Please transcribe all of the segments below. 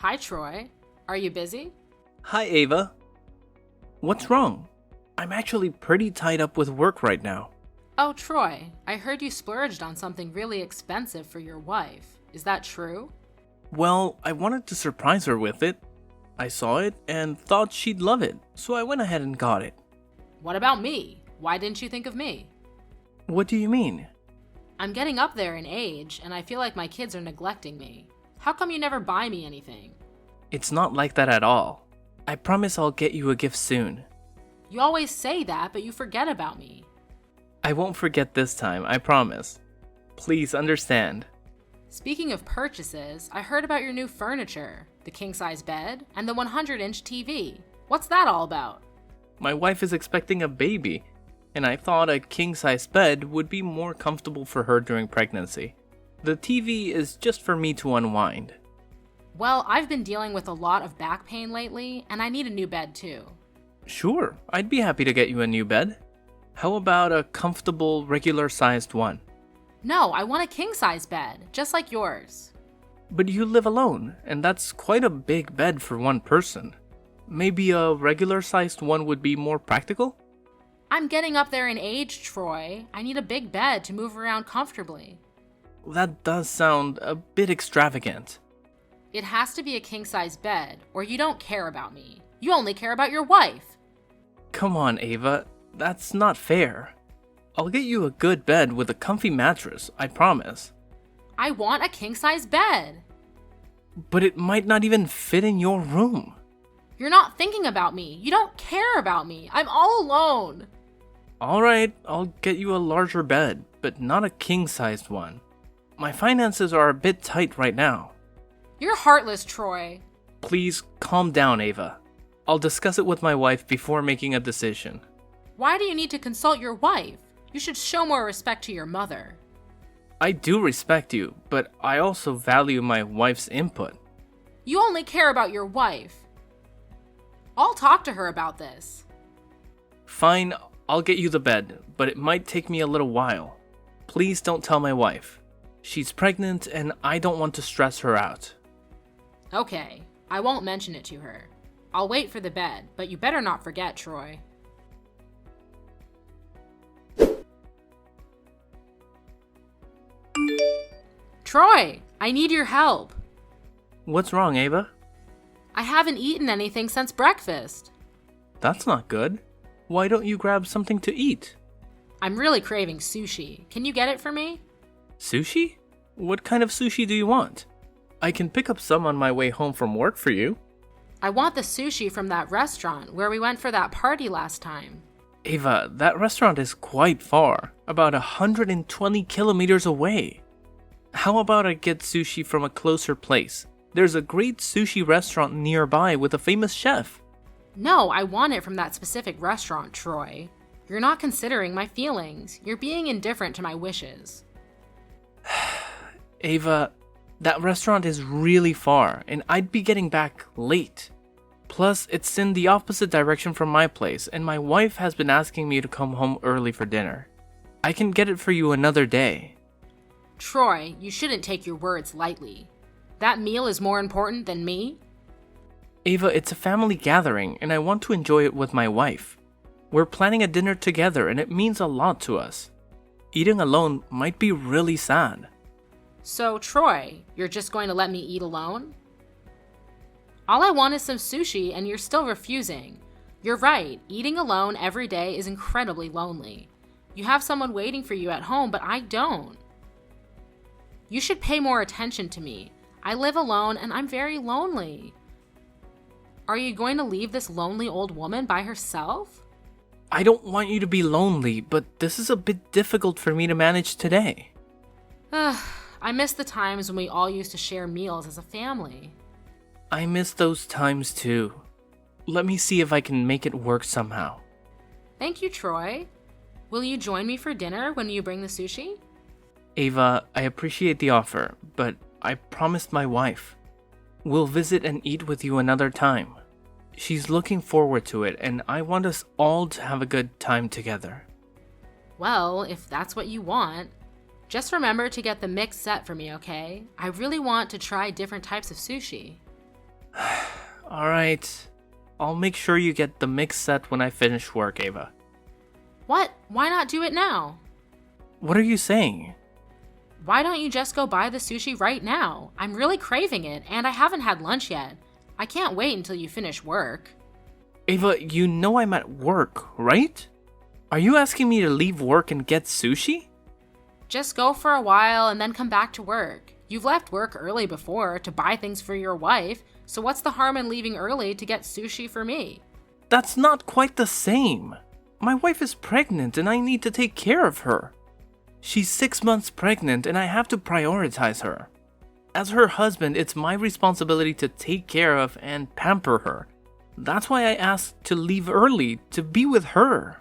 Hi, Troy. Are you busy? Hi, Ava. What's wrong? I'm actually pretty tied up with work right now. Oh, Troy, I heard you splurged on something really expensive for your wife. Is that true? Well, I wanted to surprise her with it. I saw it and thought she'd love it, so I went ahead and got it. What about me? Why didn't you think of me? What do you mean? I'm getting up there in age, and I feel like my kids are neglecting me. How come you never buy me anything? It's not like that at all. I promise I'll get you a gift soon. You always say that, but you forget about me. I won't forget this time, I promise. Please understand. Speaking of purchases, I heard about your new furniture, the king-size bed, and the 100-inch TV. What's that all about? My wife is expecting a baby, and I thought a king-size bed would be more comfortable for her during pregnancy. The TV is just for me to unwind. Well, I've been dealing with a lot of back pain lately, and I need a new bed too. Sure, I'd be happy to get you a new bed. How about a comfortable, regular-sized one? No, I want a king-size bed, just like yours. But you live alone, and that's quite a big bed for one person. Maybe a regular-sized one would be more practical? I'm getting up there in age, Troy. I need a big bed to move around comfortably. That does sound a bit extravagant. It has to be a king-size bed, or you don't care about me. You only care about your wife. Come on, Ava. That's not fair. I'll get you a good bed with a comfy mattress, I promise. I want a king-size bed. But it might not even fit in your room. You're not thinking about me. You don't care about me. I'm all alone. Alright, I'll get you a larger bed, but not a king-sized one. My finances are a bit tight right now. You're heartless, Troy. Please calm down, Ava. I'll discuss it with my wife before making a decision. Why do you need to consult your wife? You should show more respect to your mother. I do respect you, but I also value my wife's input. You only care about your wife. I'll talk to her about this. Fine, I'll get you the bed, but it might take me a little while. Please don't tell my wife. She's pregnant and I don't want to stress her out. Okay, I won't mention it to her. I'll wait for the bed, but you better not forget, Troy. Troy, I need your help. What's wrong, Ava? I haven't eaten anything since breakfast. That's not good. Why don't you grab something to eat? I'm really craving sushi. Can you get it for me? Sushi? What kind of sushi do you want? I can pick up some on my way home from work for you. I want the sushi from that restaurant where we went for that party last time. Ava, that restaurant is quite far, about 120 kilometers away. How about I get sushi from a closer place? There's a great sushi restaurant nearby with a famous chef. No, I want it from that specific restaurant, Troy. You're not considering my feelings. You're being indifferent to my wishes. Ava, that restaurant is really far, and I'd be getting back late. Plus, it's in the opposite direction from my place, and my wife has been asking me to come home early for dinner. I can get it for you another day. Troy, you shouldn't take your words lightly. That meal is more important than me? Ava, it's a family gathering, and I want to enjoy it with my wife. We're planning a dinner together, and it means a lot to us. Eating alone might be really sad. So, Troy, you're just going to let me eat alone? All I want is some sushi, and you're still refusing. You're right, eating alone every day is incredibly lonely. You have someone waiting for you at home, but I don't. You should pay more attention to me. I live alone, and I'm very lonely. Are you going to leave this lonely old woman by herself? I don't want you to be lonely, but this is a bit difficult for me to manage today. I miss the times when we all used to share meals as a family. I miss those times too. Let me see if I can make it work somehow. Thank you, Troy. Will you join me for dinner when you bring the sushi? Ava, I appreciate the offer, but I promised my wife. We'll visit and eat with you another time. She's looking forward to it, and I want us all to have a good time together. Well, if that's what you want. Just remember to get the mixed set for me, okay? I really want to try different types of sushi. Alright. I'll make sure you get the mix set when I finish work, Ava. What? Why not do it now? What are you saying? Why don't you just go buy the sushi right now? I'm really craving it, and I haven't had lunch yet. I can't wait until you finish work. Ava, you know I'm at work, right? Are you asking me to leave work and get sushi? Just go for a while and then come back to work. You've left work early before to buy things for your wife, so what's the harm in leaving early to get sushi for me? That's not quite the same. My wife is pregnant and I need to take care of her. She's 6 months pregnant and I have to prioritize her. As her husband, it's my responsibility to take care of and pamper her. That's why I asked to leave early, to be with her.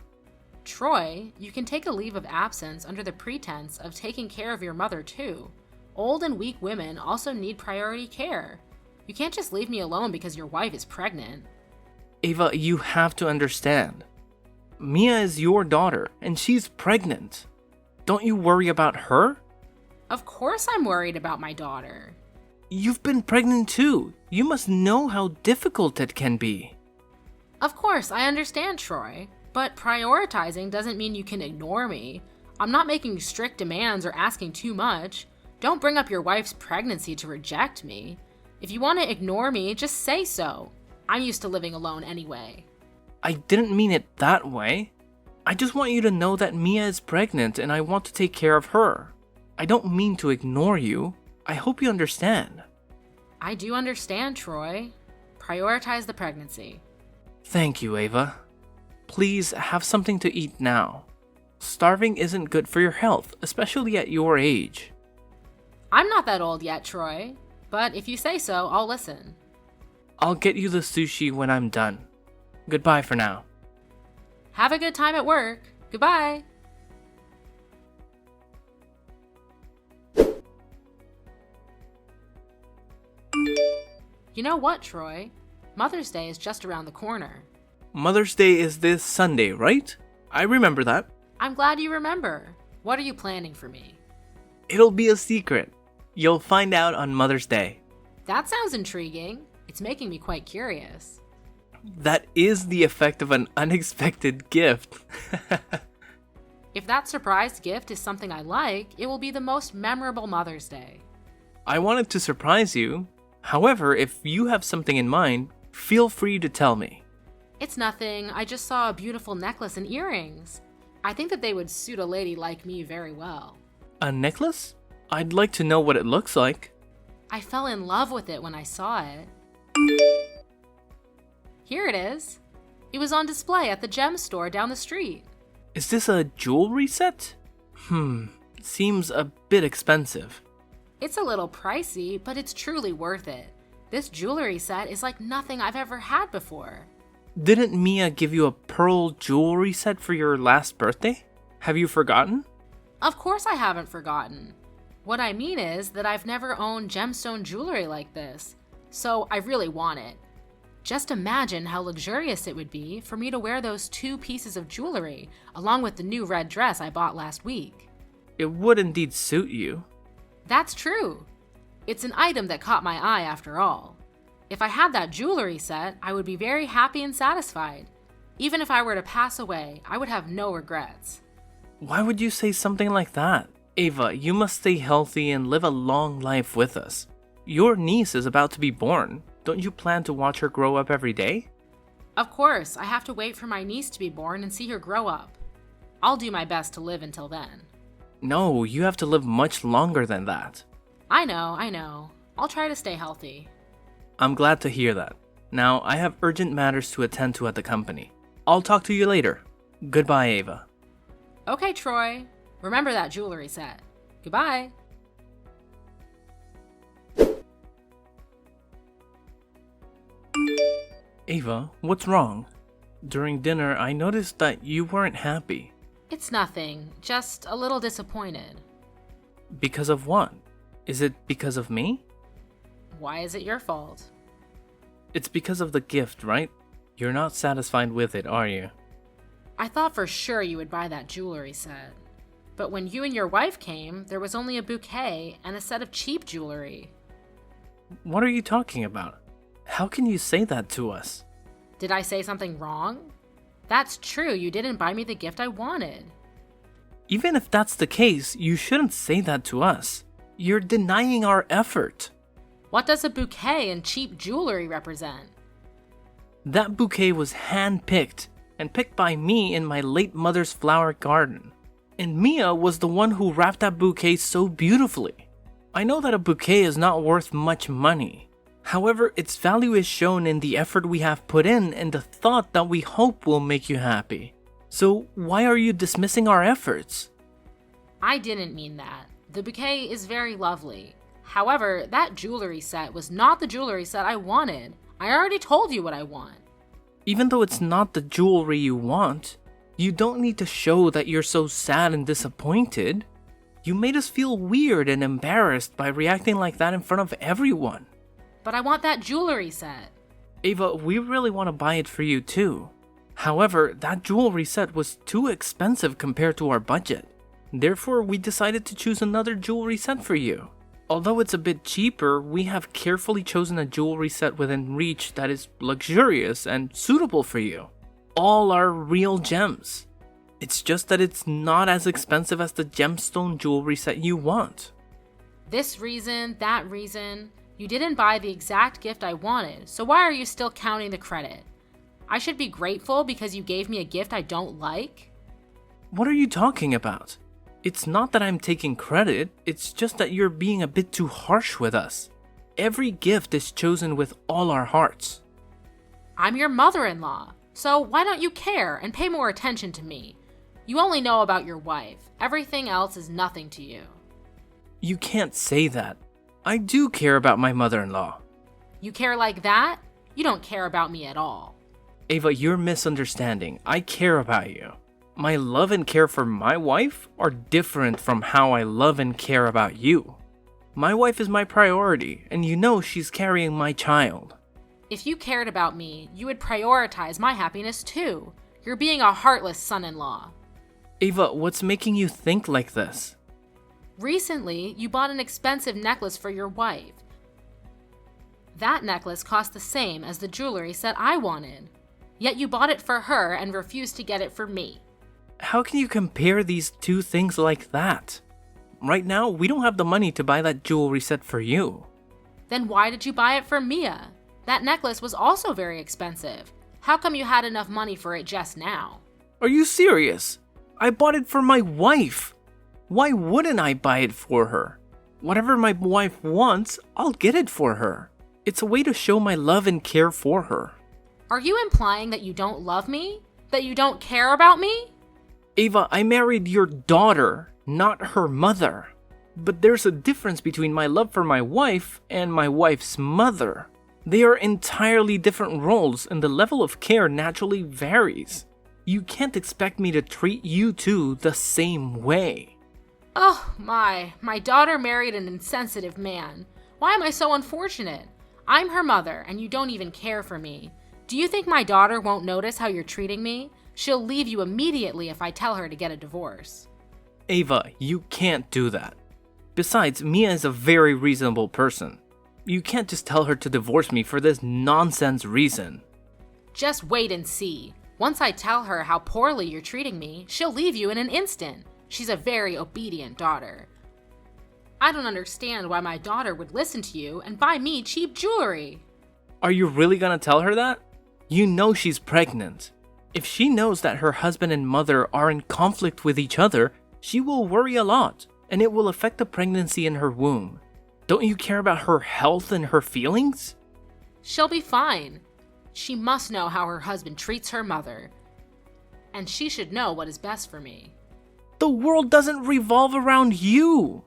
Troy, you can take a leave of absence under the pretense of taking care of your mother too. Old and weak women also need priority care. You can't just leave me alone because your wife is pregnant. Ava, you have to understand. Mia is your daughter and she's pregnant. Don't you worry about her? Of course I'm worried about my daughter. You've been pregnant too. You must know how difficult it can be. Of course, I understand, Troy. But prioritizing doesn't mean you can ignore me. I'm not making strict demands or asking too much. Don't bring up your wife's pregnancy to reject me. If you want to ignore me, just say so. I'm used to living alone anyway. I didn't mean it that way. I just want you to know that Mia is pregnant and I want to take care of her. I don't mean to ignore you. I hope you understand. I do understand, Troy. Prioritize the pregnancy. Thank you, Ava. Please have something to eat now. Starving isn't good for your health, especially at your age. I'm not that old yet, Troy. But if you say so, I'll listen. I'll get you the sushi when I'm done. Goodbye for now. Have a good time at work. Goodbye. You know what, Troy? Mother's Day is just around the corner. Mother's Day is this Sunday, right? I remember that. I'm glad you remember. What are you planning for me? It'll be a secret. You'll find out on Mother's Day. That sounds intriguing. It's making me quite curious. That is the effect of an unexpected gift. If that surprise gift is something I like, it will be the most memorable Mother's Day. I wanted to surprise you. However, if you have something in mind, feel free to tell me. It's nothing. I just saw a beautiful necklace and earrings. I think that they would suit a lady like me very well. A necklace? I'd like to know what it looks like. I fell in love with it when I saw it. Here it is. It was on display at the gem store down the street. Is this a jewelry set? Seems a bit expensive. It's a little pricey, but it's truly worth it. This jewelry set is like nothing I've ever had before. Didn't Mia give you a pearl jewelry set for your last birthday? Have you forgotten? Of course I haven't forgotten. What I mean is that I've never owned gemstone jewelry like this, so I really want it. Just imagine how luxurious it would be for me to wear those 2 pieces of jewelry, along with the new red dress I bought last week. It would indeed suit you. That's true. It's an item that caught my eye after all. If I had that jewelry set, I would be very happy and satisfied. Even if I were to pass away, I would have no regrets. Why would you say something like that? Ava, you must stay healthy and live a long life with us. Your niece is about to be born. Don't you plan to watch her grow up every day? Of course, I have to wait for my niece to be born and see her grow up. I'll do my best to live until then. No, you have to live much longer than that. I know. I'll try to stay healthy. I'm glad to hear that. Now, I have urgent matters to attend to at the company. I'll talk to you later. Goodbye, Ava. Okay, Troy. Remember that jewelry set. Goodbye. Ava, what's wrong? During dinner, I noticed that you weren't happy. It's nothing, just a little disappointed. Because of what? Is it because of me? Why is it your fault? It's because of the gift, right? You're not satisfied with it, are you? I thought for sure you would buy that jewelry set. But when you and your wife came, there was only a bouquet and a set of cheap jewelry. What are you talking about? How can you say that to us? Did I say something wrong? That's true, you didn't buy me the gift I wanted. Even if that's the case, you shouldn't say that to us. You're denying our effort. What does a bouquet and cheap jewelry represent? That bouquet was hand-picked, and picked by me in my late mother's flower garden. And Mia was the one who wrapped that bouquet so beautifully. I know that a bouquet is not worth much money. However, its value is shown in the effort we have put in and the thought that we hope will make you happy. So why are you dismissing our efforts? I didn't mean that. The bouquet is very lovely. However, that jewelry set was not the jewelry set I wanted. I already told you what I want. Even though it's not the jewelry you want, you don't need to show that you're so sad and disappointed. You made us feel weird and embarrassed by reacting like that in front of everyone. But I want that jewelry set. Ava, we really want to buy it for you too. However, that jewelry set was too expensive compared to our budget. Therefore, we decided to choose another jewelry set for you. Although it's a bit cheaper, we have carefully chosen a jewelry set within reach that is luxurious and suitable for you. All are real gems. It's just that it's not as expensive as the gemstone jewelry set you want. This reason, that reason. You didn't buy the exact gift I wanted, so why are you still counting the credit? I should be grateful because you gave me a gift I don't like? What are you talking about? It's not that I'm taking credit, it's just that you're being a bit too harsh with us. Every gift is chosen with all our hearts. I'm your mother-in-law, so why don't you care and pay more attention to me? You only know about your wife. Everything else is nothing to you. You can't say that. I do care about my mother-in-law. You care like that? You don't care about me at all. Ava, you're misunderstanding. I care about you. My love and care for my wife are different from how I love and care about you. My wife is my priority, and you know she's carrying my child. If you cared about me, you would prioritize my happiness too. You're being a heartless son-in-law. Ava, what's making you think like this? Recently, you bought an expensive necklace for your wife. That necklace cost the same as the jewelry set I wanted. Yet you bought it for her and refused to get it for me. How can you compare these two things like that? Right now, we don't have the money to buy that jewelry set for you. Then why did you buy it for Mia? That necklace was also very expensive. How come you had enough money for it just now? Are you serious? I bought it for my wife. Why wouldn't I buy it for her? Whatever my wife wants, I'll get it for her. It's a way to show my love and care for her. Are you implying that you don't love me? That you don't care about me? Ava, I married your daughter, not her mother. But there's a difference between my love for my wife and my wife's mother. They are entirely different roles, and the level of care naturally varies. You can't expect me to treat you two the same way. Oh my daughter married an insensitive man. Why am I so unfortunate? I'm her mother, and you don't even care for me. Do you think my daughter won't notice how you're treating me? She'll leave you immediately if I tell her to get a divorce. Ava, you can't do that. Besides, Mia is a very reasonable person. You can't just tell her to divorce me for this nonsense reason. Just wait and see. Once I tell her how poorly you're treating me, she'll leave you in an instant. She's a very obedient daughter. I don't understand why my daughter would listen to you and buy me cheap jewelry. Are you really gonna tell her that? You know she's pregnant. If she knows that her husband and mother are in conflict with each other, she will worry a lot, and it will affect the pregnancy in her womb. Don't you care about her health and her feelings? She'll be fine. She must know how her husband treats her mother. And she should know what is best for me. The world doesn't revolve around you.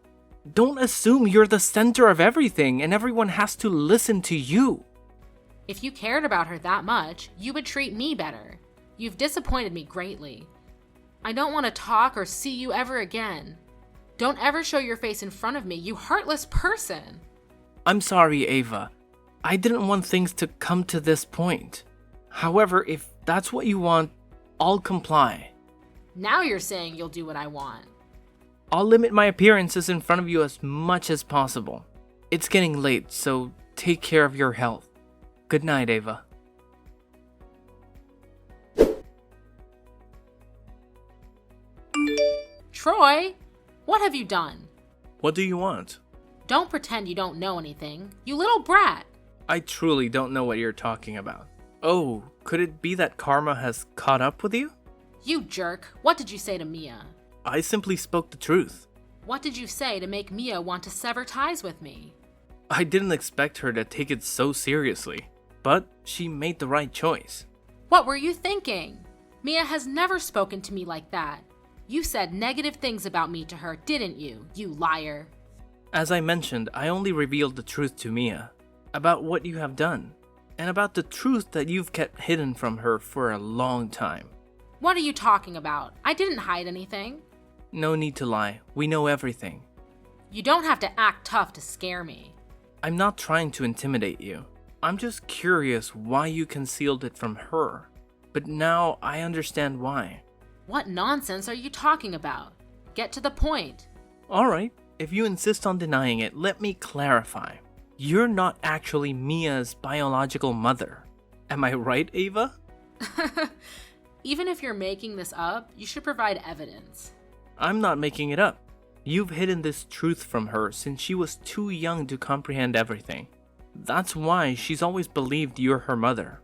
Don't assume you're the center of everything and everyone has to listen to you. If you cared about her that much, you would treat me better. You've disappointed me greatly. I don't want to talk or see you ever again. Don't ever show your face in front of me, you heartless person. I'm sorry, Ava. I didn't want things to come to this point. However, if that's what you want, I'll comply. Now you're saying you'll do what I want. I'll limit my appearances in front of you as much as possible. It's getting late, so take care of your health. Good night, Ava. Troy, what have you done? What do you want? Don't pretend you don't know anything, you little brat. I truly don't know what you're talking about. Oh, could it be that karma has caught up with you? You jerk, what did you say to Mia? I simply spoke the truth. What did you say to make Mia want to sever ties with me? I didn't expect her to take it so seriously, but she made the right choice. What were you thinking? Mia has never spoken to me like that. You said negative things about me to her, didn't you, you liar? As I mentioned, I only revealed the truth to Mia about what you have done, and about the truth that you've kept hidden from her for a long time. What are you talking about? I didn't hide anything. No need to lie, we know everything. You don't have to act tough to scare me. I'm not trying to intimidate you. I'm just curious why you concealed it from her. But now I understand why. What nonsense are you talking about? Get to the point. Alright, if you insist on denying it, let me clarify. You're not actually Mia's biological mother. Am I right, Ava? Even if you're making this up, you should provide evidence. I'm not making it up. You've hidden this truth from her since she was too young to comprehend everything. That's why she's always believed you're her mother.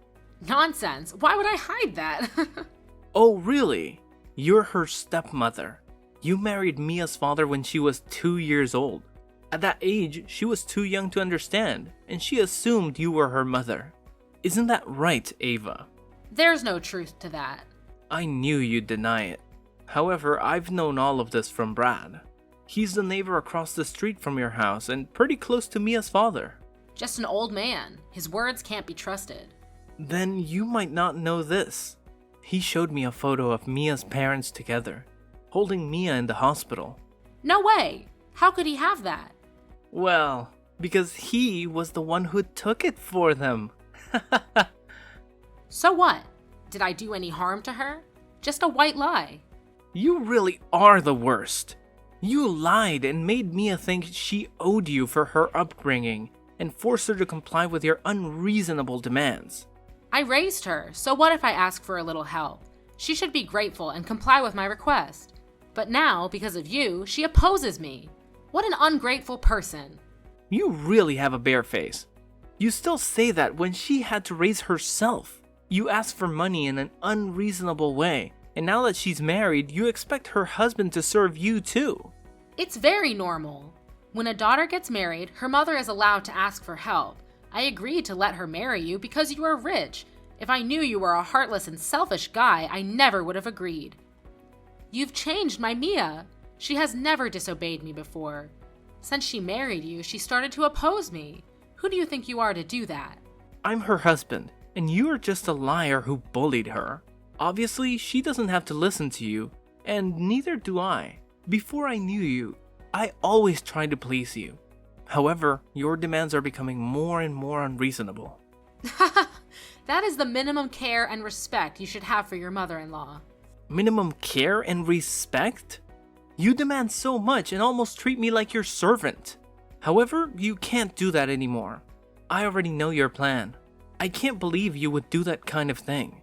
Nonsense! Why would I hide that? Oh, really? You're her stepmother. You married Mia's father when she was 2 years old. At that age, she was too young to understand, and she assumed you were her mother. Isn't that right, Ava? There's no truth to that. I knew you'd deny it. However, I've known all of this from Brad. He's the neighbor across the street from your house and pretty close to Mia's father. Just an old man. His words can't be trusted. Then you might not know this. He showed me a photo of Mia's parents together, holding Mia in the hospital. No way! How could he have that? Well, because he was the one who took it for them. So what? Did I do any harm to her? Just a white lie. You really are the worst. You lied and made Mia think she owed you for her upbringing and forced her to comply with your unreasonable demands. I raised her, so what if I ask for a little help? She should be grateful and comply with my request. But now, because of you, she opposes me. What an ungrateful person. You really have a bare face. You still say that when she had to raise herself. You asked for money in an unreasonable way, and now that she's married, you expect her husband to serve you too. It's very normal. When a daughter gets married, her mother is allowed to ask for help. I agreed to let her marry you because you are rich. If I knew you were a heartless and selfish guy, I never would have agreed. You've changed my Mia. She has never disobeyed me before. Since she married you, she started to oppose me. Who do you think you are to do that? I'm her husband, and you are just a liar who bullied her. Obviously, she doesn't have to listen to you, and neither do I. Before I knew you, I always tried to please you. However, your demands are becoming more and more unreasonable. That is the minimum care and respect you should have for your mother-in-law. Minimum care and respect? You demand so much and almost treat me like your servant. However, you can't do that anymore. I already know your plan. I can't believe you would do that kind of thing.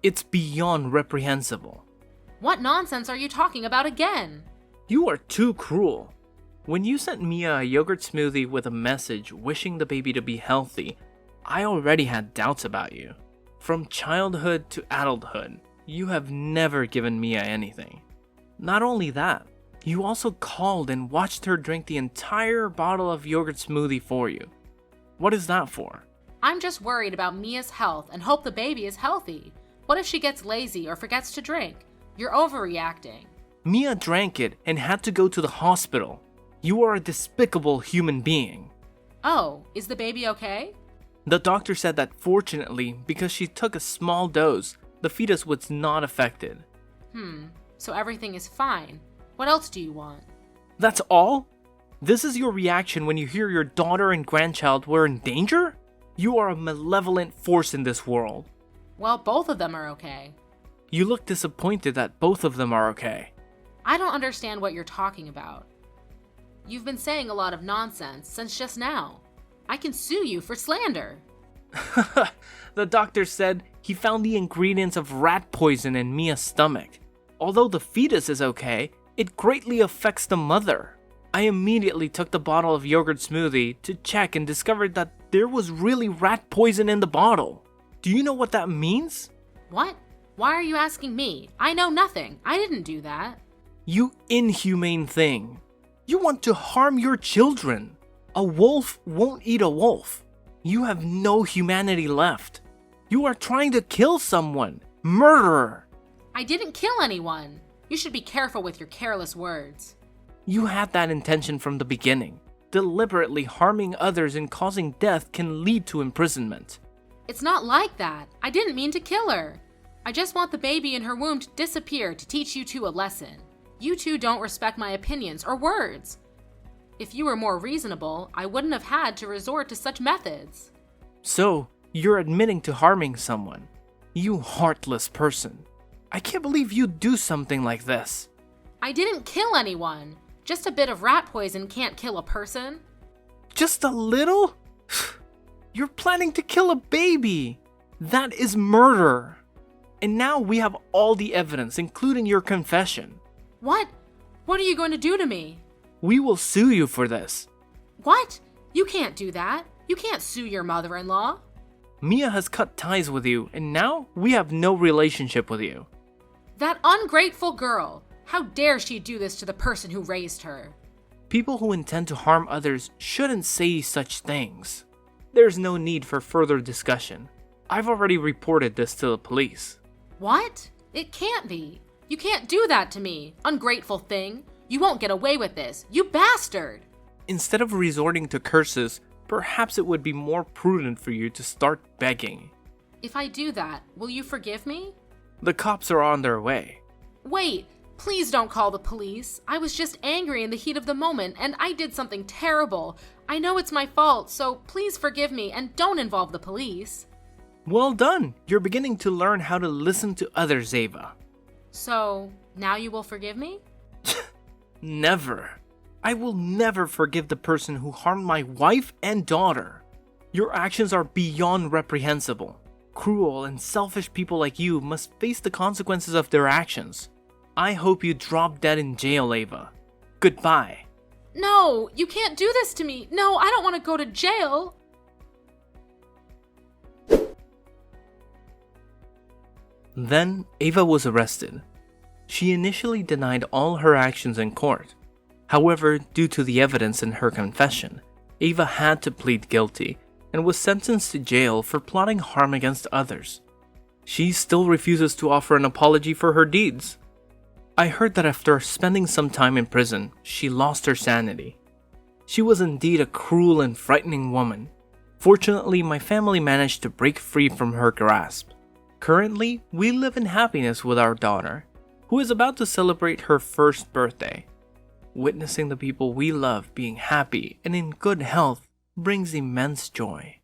It's beyond reprehensible. What nonsense are you talking about again? You are too cruel. When you sent Mia a yogurt smoothie with a message wishing the baby to be healthy, I already had doubts about you. From childhood to adulthood, you have never given Mia anything. Not only that, you also called and watched her drink the entire bottle of yogurt smoothie for you. What is that for? I'm just worried about Mia's health and hope the baby is healthy. What if she gets lazy or forgets to drink? You're overreacting. Mia drank it and had to go to the hospital. You are a despicable human being. Oh, is the baby okay? The doctor said that fortunately, because she took a small dose, the fetus was not affected. So everything is fine. What else do you want? That's all? This is your reaction when you hear your daughter and grandchild were in danger? You are a malevolent force in this world. Well, both of them are okay. You look disappointed that both of them are okay. I don't understand what you're talking about. You've been saying a lot of nonsense since just now. I can sue you for slander. The doctor said he found the ingredients of rat poison in Mia's stomach. Although the fetus is okay, it greatly affects the mother. I immediately took the bottle of yogurt smoothie to check and discovered that there was really rat poison in the bottle. Do you know what that means? What? Why are you asking me? I know nothing. I didn't do that. You inhumane thing. You want to harm your children. A wolf won't eat a wolf. You have no humanity left. You are trying to kill someone. Murderer. I didn't kill anyone. You should be careful with your careless words. You had that intention from the beginning. Deliberately harming others and causing death can lead to imprisonment. It's not like that. I didn't mean to kill her. I just want the baby in her womb to disappear to teach you two a lesson. You two don't respect my opinions or words. If you were more reasonable, I wouldn't have had to resort to such methods. So, you're admitting to harming someone. You heartless person. I can't believe you'd do something like this. I didn't kill anyone. Just a bit of rat poison can't kill a person. Just a little? You're planning to kill a baby. That is murder. And now we have all the evidence, including your confession. What? What are you going to do to me? We will sue you for this. What? You can't do that. You can't sue your mother-in-law. Mia has cut ties with you, and now we have no relationship with you. That ungrateful girl. How dare she do this to the person who raised her? People who intend to harm others shouldn't say such things. There's no need for further discussion. I've already reported this to the police. What? It can't be. You can't do that to me, ungrateful thing. You won't get away with this, you bastard! Instead of resorting to curses, perhaps it would be more prudent for you to start begging. If I do that, will you forgive me? The cops are on their way. Wait, please don't call the police. I was just angry in the heat of the moment, and I did something terrible. I know it's my fault, so please forgive me and don't involve the police. Well done! You're beginning to learn how to listen to others, Ava. So, now you will forgive me? Never. I will never forgive the person who harmed my wife and daughter. Your actions are beyond reprehensible. Cruel and selfish people like you must face the consequences of their actions. I hope you drop dead in jail, Ava. Goodbye. No, you can't do this to me. No, I don't want to go to jail. Then, Ava was arrested. She initially denied all her actions in court. However, due to the evidence in her confession, Ava had to plead guilty and was sentenced to jail for plotting harm against others. She still refuses to offer an apology for her deeds. I heard that after spending some time in prison, she lost her sanity. She was indeed a cruel and frightening woman. Fortunately, my family managed to break free from her grasp. Currently, we live in happiness with our daughter, who is about to celebrate her first birthday. Witnessing the people we love being happy and in good health brings immense joy.